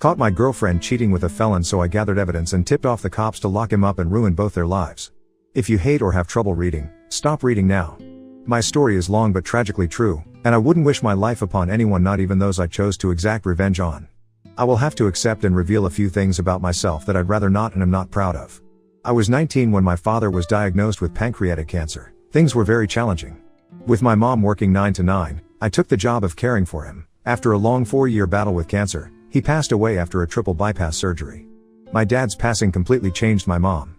Caught my girlfriend cheating with a felon, so I gathered evidence and tipped off the cops to lock him up and ruin both their lives. If you hate or have trouble reading, stop reading now. My story is long but tragically true, and I wouldn't wish my life upon anyone, not even those I chose to exact revenge on. I will have to accept and reveal a few things about myself that I'd rather not and am not proud of. I was 19 when my father was diagnosed with pancreatic cancer. Things were very challenging. With my mom working 9 to 9, I took the job of caring for him. After a long 4-year battle with cancer, he passed away after a triple bypass surgery. My dad's passing completely changed my mom.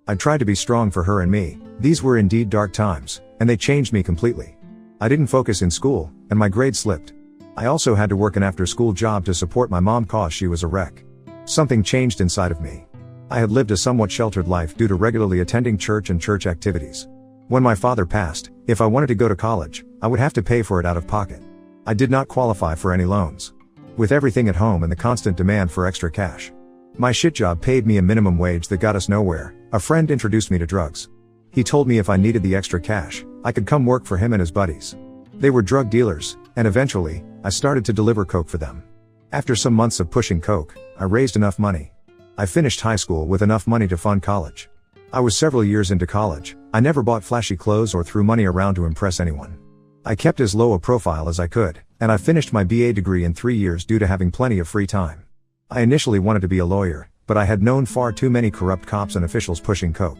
I tried to be strong for her and me. These were indeed dark times, and they changed me completely. I didn't focus in school, and my grades slipped. I also had to work an after-school job to support my mom cause she was a wreck. Something changed inside of me. I had lived a somewhat sheltered life due to regularly attending church and church activities. When my father passed, if I wanted to go to college, I would have to pay for it out of pocket. I did not qualify for any loans. With everything at home and the constant demand for extra cash, my shit job paid me a minimum wage that got us nowhere. A friend introduced me to drugs. He told me if I needed the extra cash, I could come work for him and his buddies. They were drug dealers, and eventually, I started to deliver coke for them. After some months of pushing coke, I raised enough money. I finished high school with enough money to fund college. I was several years into college. I never bought flashy clothes or threw money around to impress anyone. I kept as low a profile as I could, and I finished my BA degree in 3 years due to having plenty of free time. I initially wanted to be a lawyer, but I had known far too many corrupt cops and officials pushing coke.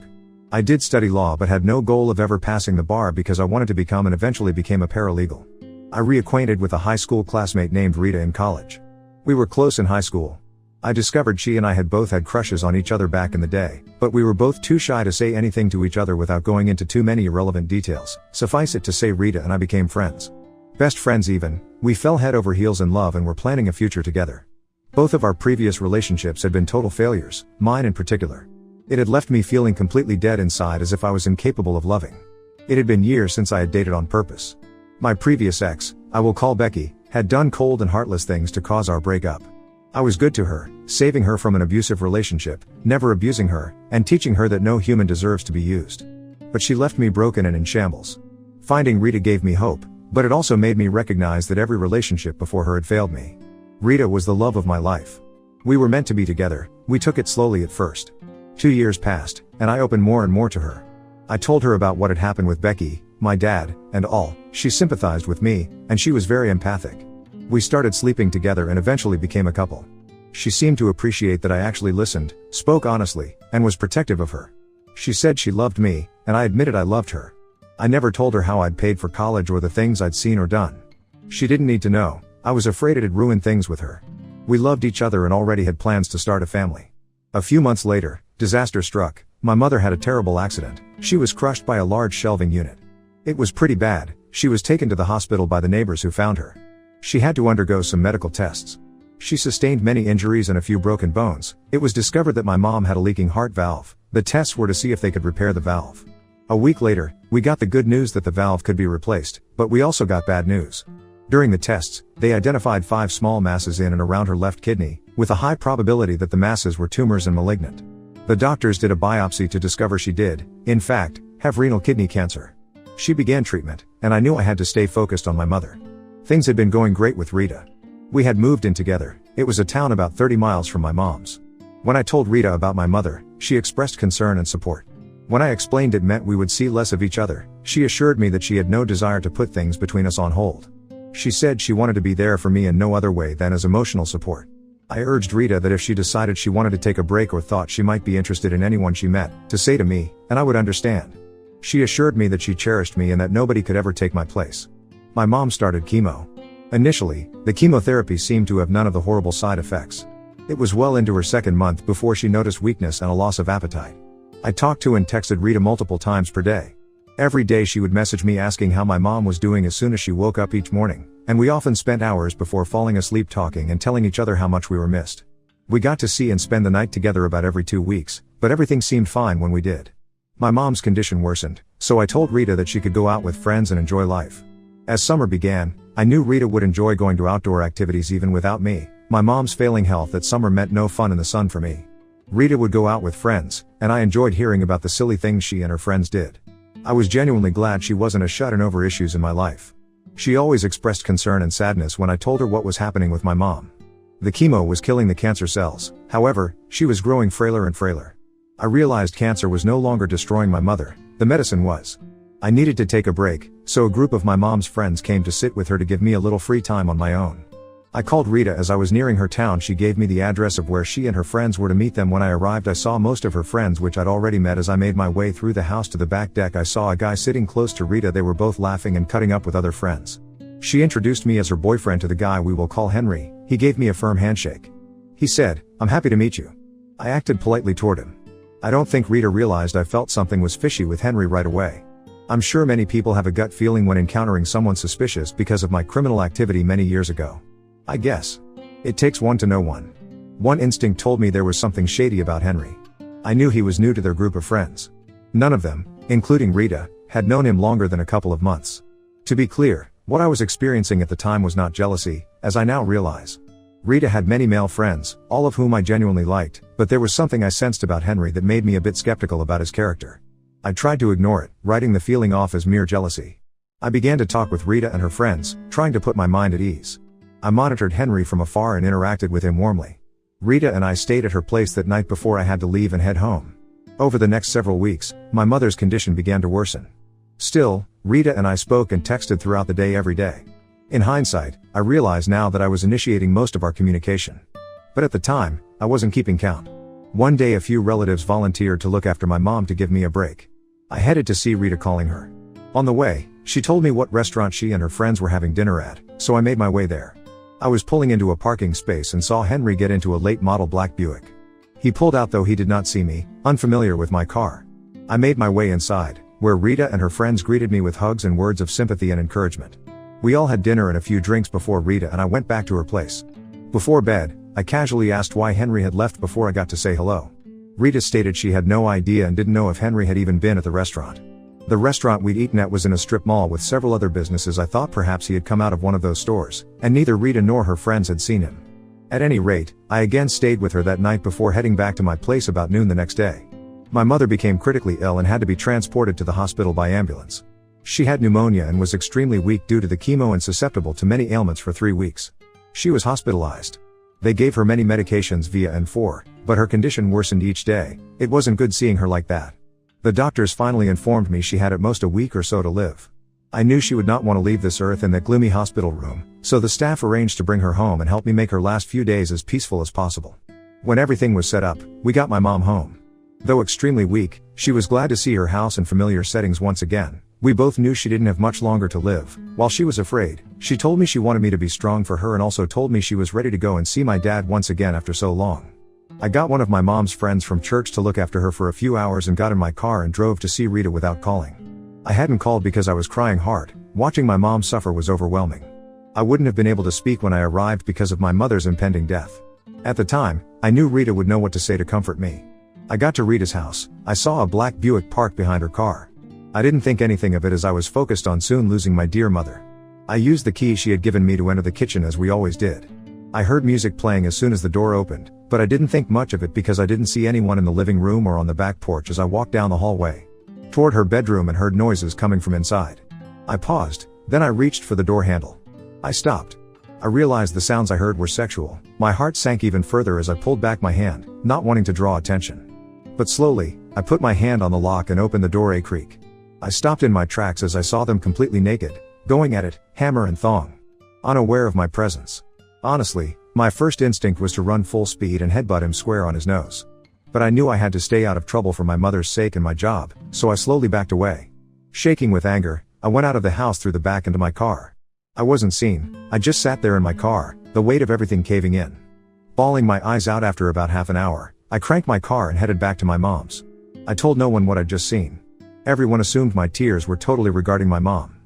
I did study law but had no goal of ever passing the bar because I wanted to become and eventually became a paralegal. I reacquainted with a high school classmate named Rita in college. We were close in high school. I discovered she and I had both had crushes on each other back in the day, but we were both too shy to say anything to each other without going into too many irrelevant details. Suffice it to say, Rita and I became friends. Best friends even. We fell head over heels in love and were planning a future together. Both of our previous relationships had been total failures, mine in particular. It had left me feeling completely dead inside, as if I was incapable of loving. It had been years since I had dated on purpose. My previous ex, I will call Becky, had done cold and heartless things to cause our breakup. I was good to her, saving her from an abusive relationship, never abusing her, and teaching her that no human deserves to be used. But she left me broken and in shambles. Finding Rita gave me hope, but it also made me recognize that every relationship before her had failed me. Rita was the love of my life. We were meant to be together. We took it slowly at first. 2 years passed, and I opened more and more to her. I told her about what had happened with Becky, my dad, and all. She sympathized with me, and she was very empathic. We started sleeping together and eventually became a couple. She seemed to appreciate that I actually listened, spoke honestly, and was protective of her. She said she loved me, and I admitted I loved her. I never told her how I'd paid for college or the things I'd seen or done. She didn't need to know. I was afraid it'd ruin things with her. We loved each other and already had plans to start a family. A few months later, disaster struck. My mother had a terrible accident. She was crushed by a large shelving unit. It was pretty bad. She was taken to the hospital by the neighbors who found her. She had to undergo some medical tests. She sustained many injuries and a few broken bones. It was discovered that my mom had a leaking heart valve. The tests were to see if they could repair the valve. A week later, we got the good news that the valve could be replaced, but we also got bad news. During the tests, they identified 5 small masses in and around her left kidney, with a high probability that the masses were tumors and malignant. The doctors did a biopsy to discover she did, in fact, have renal kidney cancer. She began treatment, and I knew I had to stay focused on my mother. Things had been going great with Rita. We had moved in together. It was a town about 30 miles from my mom's. When I told Rita about my mother, she expressed concern and support. When I explained it meant we would see less of each other, she assured me that she had no desire to put things between us on hold. She said she wanted to be there for me in no other way than as emotional support. I urged Rita that if she decided she wanted to take a break or thought she might be interested in anyone she met, to say to me, and I would understand. She assured me that she cherished me and that nobody could ever take my place. My mom started chemo. Initially, the chemotherapy seemed to have none of the horrible side effects. It was well into her 2nd month before she noticed weakness and a loss of appetite. I talked to and texted Rita multiple times per day. Every day she would message me asking how my mom was doing as soon as she woke up each morning, and we often spent hours before falling asleep talking and telling each other how much we were missed. We got to see and spend the night together about every 2 weeks, but everything seemed fine when we did. My mom's condition worsened, so I told Rita that she could go out with friends and enjoy life. As summer began, I knew Rita would enjoy going to outdoor activities even without me. My mom's failing health that summer meant no fun in the sun for me. Rita would go out with friends, and I enjoyed hearing about the silly things she and her friends did. I was genuinely glad she wasn't a shut-in over issues in my life. She always expressed concern and sadness when I told her what was happening with my mom. The chemo was killing the cancer cells, however, she was growing frailer and frailer. I realized cancer was no longer destroying my mother, the medicine was. I needed to take a break, so a group of my mom's friends came to sit with her to give me a little free time on my own. I called Rita as I was nearing her town. She gave me the address of where she and her friends were to meet them. When I arrived, I saw most of her friends, which I'd already met. As I made my way through the house to the back deck, I saw a guy sitting close to Rita. They were both laughing and cutting up with other friends. She introduced me as her boyfriend to the guy we will call Henry. He gave me a firm handshake. He said, "I'm happy to meet you." I acted politely toward him. I don't think Rita realized I felt something was fishy with Henry right away. I'm sure many people have a gut feeling when encountering someone suspicious because of my criminal activity many years ago. I guess. It takes one to know one. One instinct told me there was something shady about Henry. I knew he was new to their group of friends. None of them, including Rita, had known him longer than a couple of months. To be clear, what I was experiencing at the time was not jealousy, as I now realize. Rita had many male friends, all of whom I genuinely liked, but there was something I sensed about Henry that made me a bit skeptical about his character. I tried to ignore it, writing the feeling off as mere jealousy. I began to talk with Rita and her friends, trying to put my mind at ease. I monitored Henry from afar and interacted with him warmly. Rita and I stayed at her place that night before I had to leave and head home. Over the next several weeks, my mother's condition began to worsen. Still, Rita and I spoke and texted throughout the day every day. In hindsight, I realize now that I was initiating most of our communication. But at the time, I wasn't keeping count. One day a few relatives volunteered to look after my mom to give me a break. I headed to see Rita, calling her. On the way, she told me what restaurant she and her friends were having dinner at, so I made my way there. I was pulling into a parking space and saw Henry get into a late model black Buick. He pulled out, though he did not see me, unfamiliar with my car. I made my way inside, where Rita and her friends greeted me with hugs and words of sympathy and encouragement. We all had dinner and a few drinks before Rita and I went back to her place. Before bed, I casually asked why Henry had left before I got to say hello. Rita stated she had no idea and didn't know if Henry had even been at the restaurant. The restaurant we'd eaten at was in a strip mall with several other businesses. I thought perhaps he had come out of one of those stores, and neither Rita nor her friends had seen him. At any rate, I again stayed with her that night before heading back to my place about noon the next day. My mother became critically ill and had to be transported to the hospital by ambulance. She had pneumonia and was extremely weak due to the chemo and susceptible to many ailments for 3 weeks. She was hospitalized. They gave her many medications via N4, but her condition worsened each day. It wasn't good seeing her like that. The doctors finally informed me she had at most a week or so to live. I knew she would not want to leave this earth in that gloomy hospital room, so the staff arranged to bring her home and help me make her last few days as peaceful as possible. When everything was set up, we got my mom home. Though extremely weak, she was glad to see her house and familiar settings once again. We both knew she didn't have much longer to live. While she was afraid, she told me she wanted me to be strong for her and also told me she was ready to go and see my dad once again after so long. I got one of my mom's friends from church to look after her for a few hours and got in my car and drove to see Rita without calling. I hadn't called because I was crying hard. Watching my mom suffer was overwhelming. I wouldn't have been able to speak when I arrived because of my mother's impending death. At the time, I knew Rita would know what to say to comfort me. I got to Rita's house. I saw a black Buick parked behind her car. I didn't think anything of it as I was focused on soon losing my dear mother. I used the key she had given me to enter the kitchen as we always did. I heard music playing as soon as the door opened, but I didn't think much of it because I didn't see anyone in the living room or on the back porch as I walked down the hallway toward her bedroom and heard noises coming from inside. I paused, then I reached for the door handle. I stopped. I realized the sounds I heard were sexual. My heart sank even further as I pulled back my hand, not wanting to draw attention. But slowly, I put my hand on the lock and opened the door a creak. I stopped in my tracks as I saw them completely naked, going at it, hammer and thong. Unaware of my presence. Honestly, my first instinct was to run full speed and headbutt him square on his nose. But I knew I had to stay out of trouble for my mother's sake and my job, so I slowly backed away. Shaking with anger, I went out of the house through the back into my car. I wasn't seen. I just sat there in my car, the weight of everything caving in. Bawling my eyes out after about half an hour, I cranked my car and headed back to my mom's. I told no one what I'd just seen. Everyone assumed my tears were totally regarding my mom.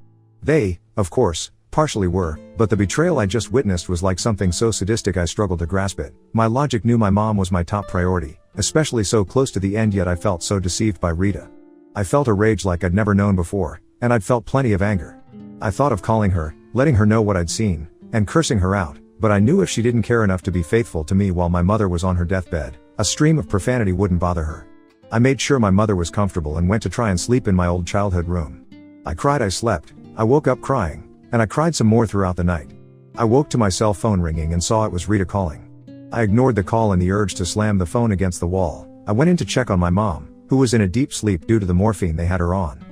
They, of course, partially were, but the betrayal I just witnessed was like something so sadistic I struggled to grasp it. My logic knew my mom was my top priority, especially so close to the end, yet I felt so deceived by Rita. I felt a rage like I'd never known before, and I'd felt plenty of anger. I thought of calling her, letting her know what I'd seen, and cursing her out, but I knew if she didn't care enough to be faithful to me while my mother was on her deathbed, a stream of profanity wouldn't bother her. I made sure my mother was comfortable and went to try and sleep in my old childhood room. I cried, I slept, I woke up crying, and I cried some more throughout the night. I woke to my cell phone ringing and saw it was Rita calling. I ignored the call and the urge to slam the phone against the wall. I went in to check on my mom, who was in a deep sleep due to the morphine they had her on.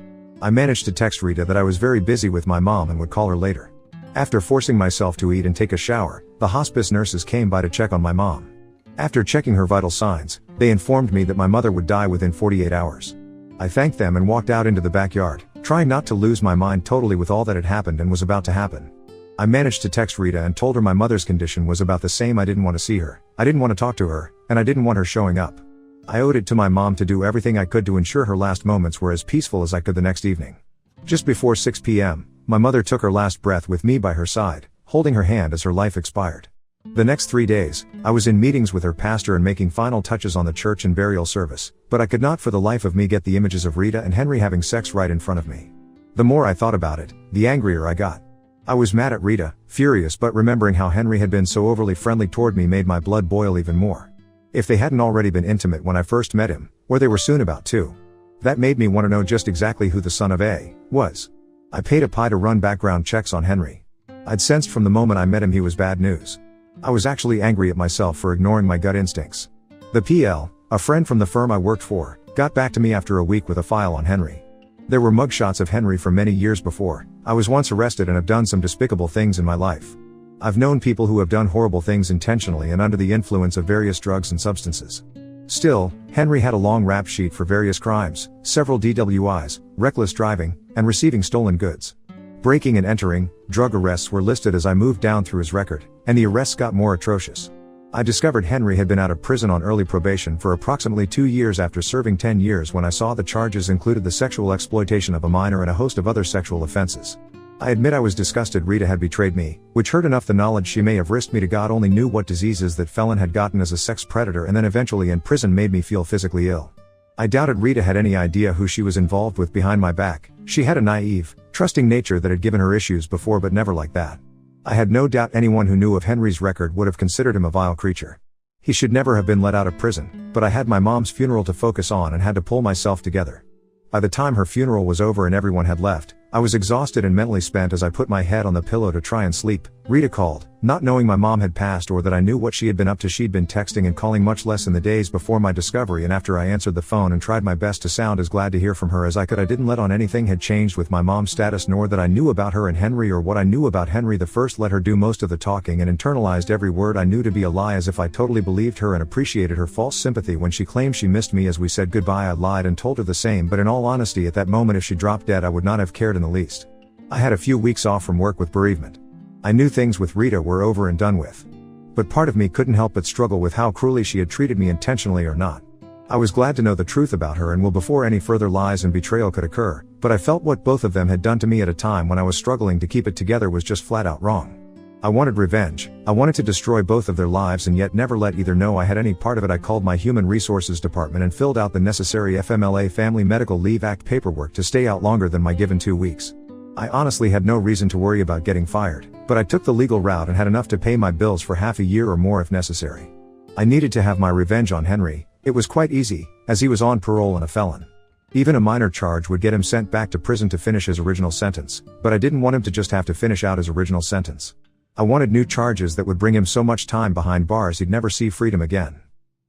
I managed to text Rita that I was very busy with my mom and would call her later. After forcing myself to eat and take a shower, the hospice nurses came by to check on my mom. After checking her vital signs, they informed me that my mother would die within 48 hours. I thanked them and walked out into the backyard, trying not to lose my mind totally with all that had happened and was about to happen. I managed to text Rita and told her my mother's condition was about the same. I didn't want to see her, I didn't want to talk to her, and I didn't want her showing up. I owed it to my mom to do everything I could to ensure her last moments were as peaceful as I could the next evening. Just before 6 p.m., my mother took her last breath with me by her side, holding her hand as her life expired. The next 3 days, I was in meetings with her pastor and making final touches on the church and burial service, but I could not for the life of me get the images of Rita and Henry having sex right in front of me. The more I thought about it, the angrier I got. I was mad at Rita, furious, but remembering how Henry had been so overly friendly toward me made my blood boil even more. If they hadn't already been intimate when I first met him, or they were soon about to. That made me want to know just exactly who the son of A was. I paid a pie to run background checks on Henry. I'd sensed from the moment I met him he was bad news. I was actually angry at myself for ignoring my gut instincts. The PL, a friend from the firm I worked for, got back to me after a week with a file on Henry. There were mugshots of Henry from many years before. I was once arrested and have done some despicable things in my life. I've known people who have done horrible things intentionally and under the influence of various drugs and substances. Still, Henry had a long rap sheet for various crimes, several DWIs, reckless driving, and receiving stolen goods. Breaking and entering, drug arrests were listed as I moved down through his record, and the arrests got more atrocious. I discovered Henry had been out of prison on early probation for approximately 2 years after serving 10 years when I saw the charges included the sexual exploitation of a minor and a host of other sexual offenses. I admit I was disgusted Rita had betrayed me, which hurt enough the knowledge she may have risked me to God only knew what diseases that Felon had gotten as a sex predator and then eventually in prison made me feel physically ill. I doubted Rita had any idea who she was involved with behind my back. She had a naive, trusting nature that had given her issues before but never like that. I had no doubt anyone who knew of Henry's record would have considered him a vile creature. He should never have been let out of prison, but I had my mom's funeral to focus on and had to pull myself together. By the time her funeral was over and everyone had left, I was exhausted and mentally spent as I put my head on the pillow to try and sleep. Rita called, not knowing my mom had passed or that I knew what she had been up to. She'd been texting and calling much less in the days before my discovery, and after I answered the phone and tried my best to sound as glad to hear from her as I could, I didn't let on anything had changed with my mom's status nor that I knew about her and Henry or what I knew about Henry. The first let her do most of the talking and internalized every word I knew to be a lie as if I totally believed her and appreciated her false sympathy when she claimed she missed me as we said goodbye. I lied and told her the same, but in all honesty at that moment if she dropped dead I would not have cared in the least. I had a few weeks off from work with bereavement. I knew things with Rita were over and done with. But part of me couldn't help but struggle with how cruelly she had treated me, intentionally or not. I was glad to know the truth about her and will before any further lies and betrayal could occur, but I felt what both of them had done to me at a time when I was struggling to keep it together was just flat out wrong. I wanted revenge. I wanted to destroy both of their lives and yet never let either know I had any part of it. I called my Human Resources department and filled out the necessary FMLA Family Medical Leave Act paperwork to stay out longer than my given 2 weeks. I honestly had no reason to worry about getting fired, but I took the legal route and had enough to pay my bills for half a year or more if necessary. I needed to have my revenge on Henry. It was quite easy, as he was on parole and a felon. Even a minor charge would get him sent back to prison to finish his original sentence, but I didn't want him to just have to finish out his original sentence. I wanted new charges that would bring him so much time behind bars he'd never see freedom again.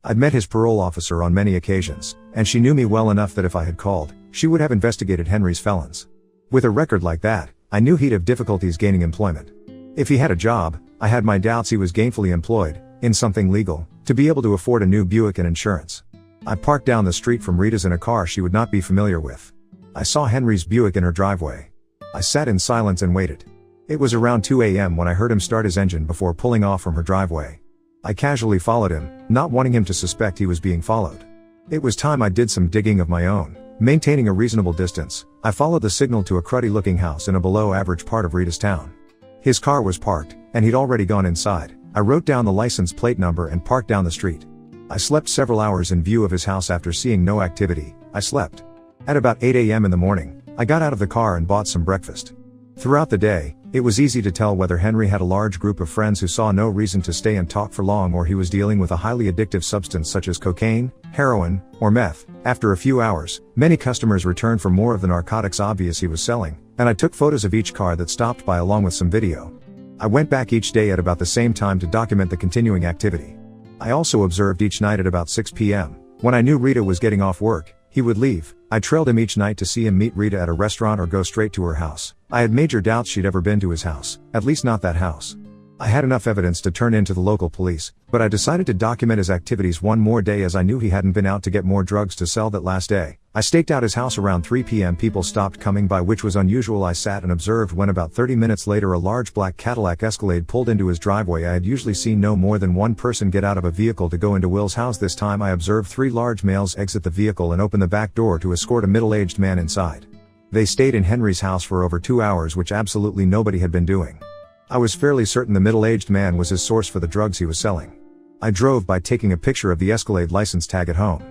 I'd met his parole officer on many occasions, and she knew me well enough that if I had called, she would have investigated Henry's felons. With a record like that, I knew he'd have difficulties gaining employment. If he had a job, I had my doubts he was gainfully employed, in something legal, to be able to afford a new Buick and insurance. I parked down the street from Rita's in a car she would not be familiar with. I saw Henry's Buick in her driveway. I sat in silence and waited. It was around 2 a.m. when I heard him start his engine before pulling off from her driveway. I casually followed him, not wanting him to suspect he was being followed. It was time I did some digging of my own. Maintaining a reasonable distance, I followed the signal to a cruddy-looking house in a below-average part of Rita's town. His car was parked, and he'd already gone inside. I wrote down the license plate number and parked down the street. I slept several hours in view of his house. After seeing no activity, I slept. At about 8 a.m. in the morning, I got out of the car and bought some breakfast. Throughout the day, it was easy to tell whether Henry had a large group of friends who saw no reason to stay and talk for long or he was dealing with a highly addictive substance such as cocaine, heroin, or meth. After a few hours, many customers returned for more of the narcotics obvious he was selling, and I took photos of each car that stopped by along with some video. I went back each day at about the same time to document the continuing activity. I also observed each night at about 6 p.m. When I knew Rita was getting off work, he would leave. I trailed him each night to see him meet Rita at a restaurant or go straight to her house. I had major doubts she'd ever been to his house, at least not that house. I had enough evidence to turn in to the local police, but I decided to document his activities one more day as I knew he hadn't been out to get more drugs to sell that last day. I staked out his house around 3 p.m. People stopped coming by, which was unusual. I sat and observed when about 30 minutes later a large black Cadillac Escalade pulled into his driveway. I had usually seen no more than one person get out of a vehicle to go into Will's house. This time I observed 3 large males exit the vehicle and open the back door to escort a middle-aged man inside. They stayed in Henry's house for over 2 hours, which absolutely nobody had been doing. I was fairly certain the middle-aged man was his source for the drugs he was selling. I drove by taking a picture of the Escalade license tag at home.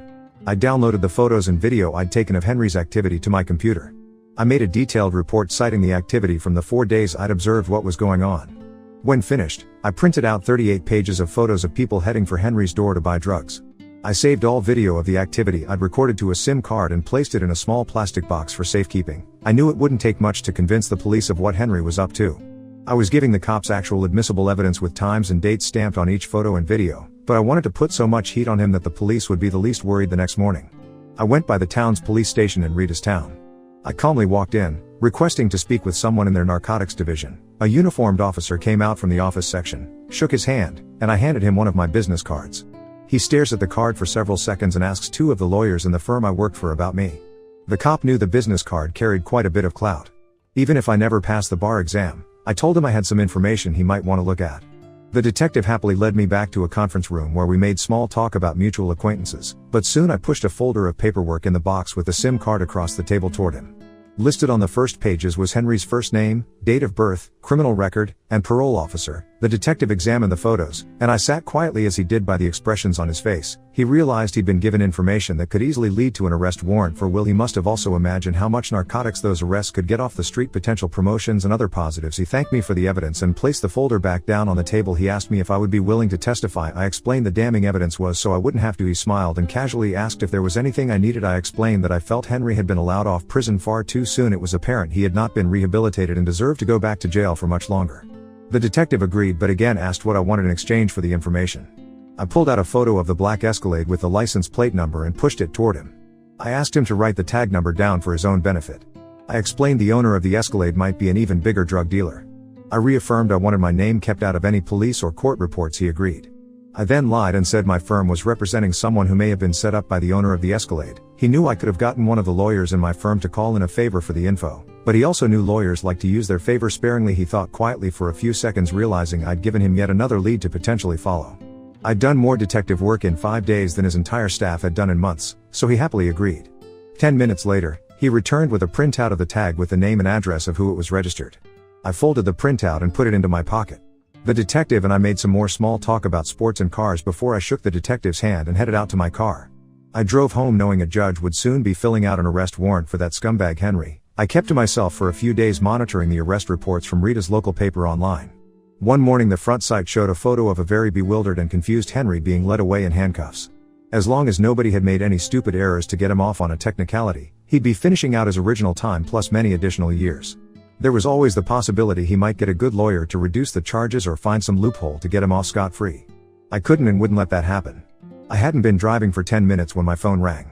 I downloaded the photos and video I'd taken of Henry's activity to my computer. I made a detailed report citing the activity from the 4 days I'd observed what was going on. When finished, I printed out 38 pages of photos of people heading for Henry's door to buy drugs. I saved all video of the activity I'd recorded to a SIM card and placed it in a small plastic box for safekeeping. I knew it wouldn't take much to convince the police of what Henry was up to. I was giving the cops actual admissible evidence with times and dates stamped on each photo and video, but I wanted to put so much heat on him that the police would be the least worried the next morning. I went by the town's police station in Rita's town. I calmly walked in, requesting to speak with someone in their narcotics division. A uniformed officer came out from the office section, shook his hand, and I handed him one of my business cards. He stares at the card for several seconds and asks 2 of the lawyers in the firm I worked for about me. The cop knew the business card carried quite a bit of clout. Even if I never passed the bar exam, I told him I had some information he might want to look at. The detective happily led me back to a conference room where we made small talk about mutual acquaintances, but soon I pushed a folder of paperwork in the box with the SIM card across the table toward him. Listed on the first pages was Henry's first name, date of birth, criminal record, and parole officer. The detective examined the photos, and I sat quietly as he did by the expressions on his face. He realized he'd been given information that could easily lead to an arrest warrant for Will. He must have also imagined how much narcotics those arrests could get off the street, potential promotions and other positives. He thanked me for the evidence and placed the folder back down on the table. He asked me if I would be willing to testify. I explained the damning evidence was so I wouldn't have to. He smiled and casually asked if there was anything I needed. I explained that I felt Henry had been allowed off prison far too soon. It was apparent he had not been rehabilitated and deserved to go back to jail for much longer. The detective agreed, but again asked what I wanted in exchange for the information. I pulled out a photo of the black Escalade with the license plate number and pushed it toward him. I asked him to write the tag number down for his own benefit. I explained the owner of the Escalade might be an even bigger drug dealer. I reaffirmed I wanted my name kept out of any police or court reports. He agreed. I then lied and said my firm was representing someone who may have been set up by the owner of the Escalade. He knew I could have gotten one of the lawyers in my firm to call in a favor for the info, but he also knew lawyers like to use their favor sparingly. He thought quietly for a few seconds, realizing I'd given him yet another lead to potentially follow. I'd done more detective work in 5 days than his entire staff had done in months, so he happily agreed. 10 minutes later, he returned with a printout of the tag with the name and address of who it was registered. I folded the printout and put it into my pocket. The detective and I made some more small talk about sports and cars before I shook the detective's hand and headed out to my car. I drove home knowing a judge would soon be filling out an arrest warrant for that scumbag Henry. I kept to myself for a few days, monitoring the arrest reports from Rita's local paper online. One morning the front site showed a photo of a very bewildered and confused Henry being led away in handcuffs. As long as nobody had made any stupid errors to get him off on a technicality, he'd be finishing out his original time plus many additional years. There was always the possibility he might get a good lawyer to reduce the charges or find some loophole to get him off scot-free. I couldn't and wouldn't let that happen. I hadn't been driving for 10 minutes when my phone rang.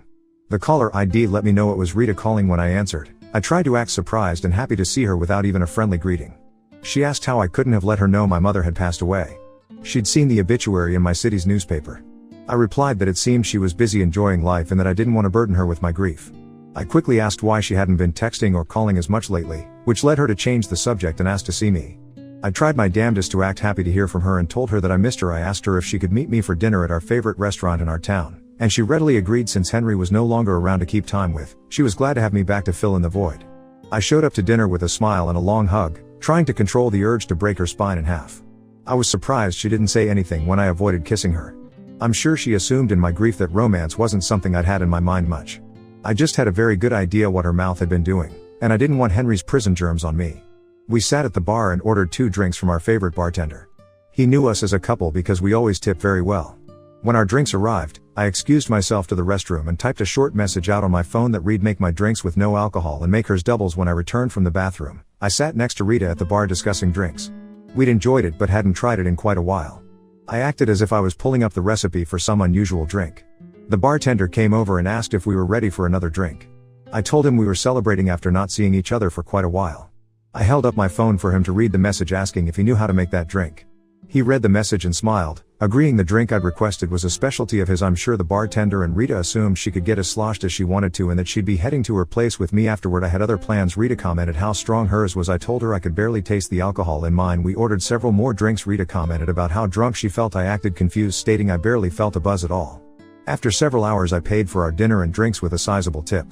The caller ID let me know it was Rita calling. When I answered, I tried to act surprised and happy to see her without even a friendly greeting. She asked how I couldn't have let her know my mother had passed away. She'd seen the obituary in my city's newspaper. I replied that it seemed she was busy enjoying life and that I didn't want to burden her with my grief. I quickly asked why she hadn't been texting or calling as much lately, which led her to change the subject and ask to see me. I tried my damnedest to act happy to hear from her and told her that I missed her. I asked her if she could meet me for dinner at our favorite restaurant in our town, and she readily agreed. Since Henry was no longer around to keep time with, she was glad to have me back to fill in the void. I showed up to dinner with a smile and a long hug, trying to control the urge to break her spine in half. I was surprised she didn't say anything when I avoided kissing her. I'm sure she assumed in my grief that romance wasn't something I'd had in my mind much. I just had a very good idea what her mouth had been doing, and I didn't want Henry's prison germs on me. We sat at the bar and ordered 2 drinks from our favorite bartender. He knew us as a couple because we always tip very well. When our drinks arrived, I excused myself to the restroom and typed a short message out on my phone that read, "Make my drinks with no alcohol and make hers doubles." When I returned from the bathroom, I sat next to Rita at the bar discussing drinks. We'd enjoyed it but hadn't tried it in quite a while. I acted as if I was pulling up the recipe for some unusual drink. The bartender came over and asked if we were ready for another drink. I told him we were celebrating after not seeing each other for quite a while. I held up my phone for him to read the message asking if he knew how to make that drink. He read the message and smiled, agreeing the drink I'd requested was a specialty of his. I'm sure the bartender and Rita assumed she could get as sloshed as she wanted to and that she'd be heading to her place with me afterward. I had other plans. Rita commented how strong hers was. I told her I could barely taste the alcohol in mine. We ordered several more drinks. Rita commented about how drunk she felt. I acted confused, stating I barely felt a buzz at all. After several hours I paid for our dinner and drinks with a sizable tip.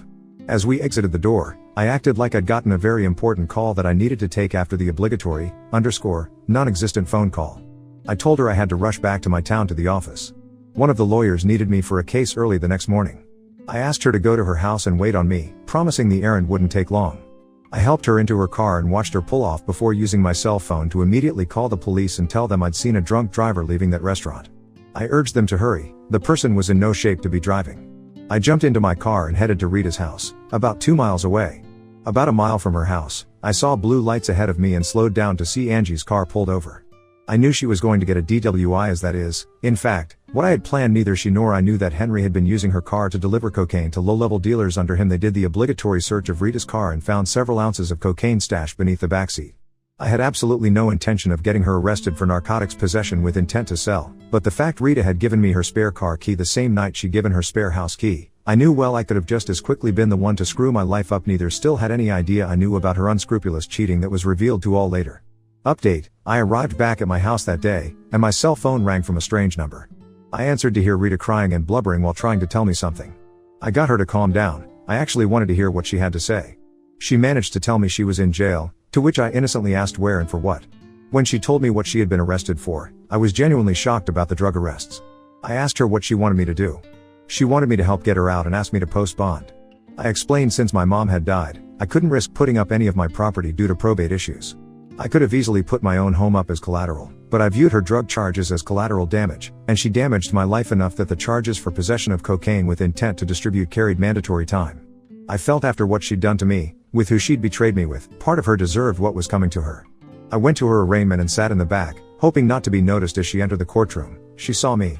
As we exited the door, I acted like I'd gotten a very important call that I needed to take after the obligatory, non-existent phone call. I told her I had to rush back to my town to the office. One of the lawyers needed me for a case early the next morning. I asked her to go to her house and wait on me, promising the errand wouldn't take long. I helped her into her car and watched her pull off before using my cell phone to immediately call the police and tell them I'd seen a drunk driver leaving that restaurant. I urged them to hurry. The person was in no shape to be driving. I jumped into my car and headed to Rita's house, about 2 miles away. About a mile from her house, I saw blue lights ahead of me and slowed down to see Angie's car pulled over. I knew she was going to get a DWI, as that is, in fact, what I had planned. Neither she nor I knew that Henry had been using her car to deliver cocaine to low-level dealers under him. They did the obligatory search of Rita's car and found several ounces of cocaine stashed beneath the backseat. I had absolutely no intention of getting her arrested for narcotics possession with intent to sell, but the fact Rita had given me her spare car key the same night she'd given her spare house key, I knew well I could have just as quickly been the one to screw my life up. Neither still had any idea I knew about her unscrupulous cheating that was revealed to all later. Update: I arrived back at my house that day, and my cell phone rang from a strange number. I answered to hear Rita crying and blubbering while trying to tell me something. I got her to calm down. I actually wanted to hear what she had to say. She managed to tell me she was in jail, to which I innocently asked where and for what. When she told me what she had been arrested for, I was genuinely shocked about the drug arrests. I asked her what she wanted me to do. She wanted me to help get her out and asked me to post bond. I explained since my mom had died, I couldn't risk putting up any of my property due to probate issues. I could have easily put my own home up as collateral, but I viewed her drug charges as collateral damage, and she damaged my life enough that the charges for possession of cocaine with intent to distribute carried mandatory time. I felt after what she'd done to me, with who she'd betrayed me with, part of her deserved what was coming to her. I went to her arraignment and sat in the back, hoping not to be noticed as she entered the courtroom. She saw me.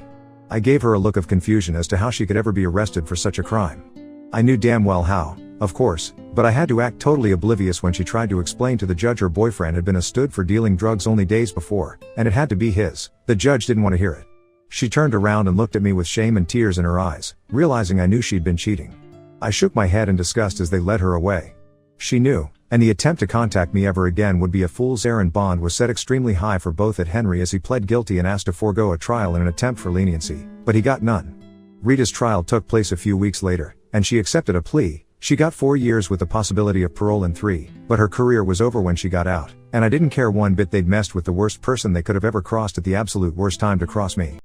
I gave her a look of confusion as to how she could ever be arrested for such a crime. I knew damn well how, of course, but I had to act totally oblivious when she tried to explain to the judge her boyfriend had been arrested for dealing drugs only days before, and it had to be his. The judge didn't want to hear it. She turned around and looked at me with shame and tears in her eyes, realizing I knew she'd been cheating. I shook my head in disgust as they led her away. She knew, and the attempt to contact me ever again would be a fool's errand. Bond was set extremely high for both at Henry as he pled guilty and asked to forego a trial in an attempt for leniency, but he got none. Rita's trial took place a few weeks later, and she accepted a plea. She got 4 years with the possibility of parole in 3, but her career was over when she got out, and I didn't care one bit. They'd messed with the worst person they could have ever crossed at the absolute worst time to cross me.